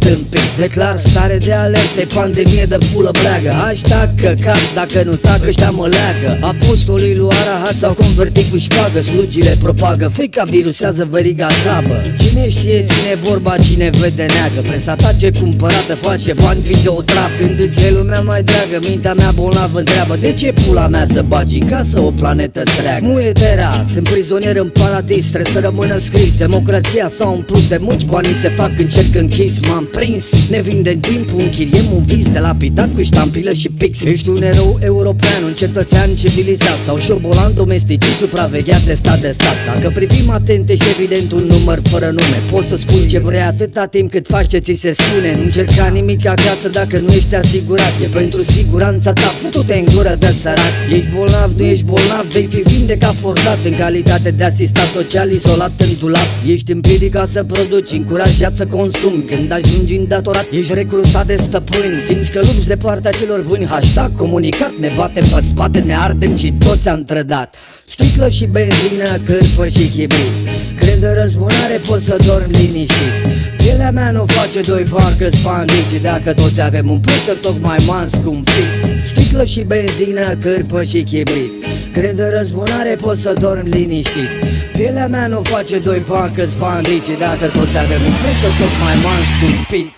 tâmpit. Declar stare de alertă, pandemie de pulă bleagă. Hashtag căcat, dacă nu tac ăștia mă leagă. Apostolii lui Arahat s-au convertit cu șpagă. Slugile propagă, frica virusează veriga slabă. Cine știe, ține vorba, cine vede neagă. Presa ta ce cumpărată face bani, videotrap. Când îți e lumea mai dragă, mintea mea bolnavă întreabă: de ce pula mea să bagi în casă o planetă întreagă? Muietera, sunt prizonier în paradis, trebuie să rămână scris. Democrația s-a umplut de mulți, banii se fac în cerc închis. M-am prins, ne vindem timpul, închiriem un vis de lapidat cu ștampilă și pix. Ești un erou european, un cetățean civilizat sau șobolan domesticit, supravegheat de stat de stat. Dacă privim atent, ești evident un număr fără nume. Poți să spui ce vrei atâta timp cât faci ce ți se spune. Nu încerca nimic acasă dacă nu ești asigurat. E pentru siguranța ta, fătu-te în gură de sărac. Ești bolnav, nu ești bolnav, vei fi vindecat forțat în calitate de asistat social izolat în dulap. Ești împiedicat să produci, încurajat să consumi. Când ajungi îndatorat, ești recrutat de stăpâni. Simți că lupți de partea celor buni. Hashtag comunicat, ne batem pe spate, ne ardem și toți am trădat. Sticlă și benzină, cârpă și chibrit. Cred în răzbunare, poți să dormi liniștit. Pielea mea nu face doi parcă-s bandiți. Dacă toți avem un preț, tocmai m-am scumpit. Sticlă și benzină, cârpă și chibrit. Cred în răzbunare, poți să dormi liniștit. Pielea mea nu face doi parcă-s bandiți. Dacă toți avem un preț, tocmai m-am scumpit.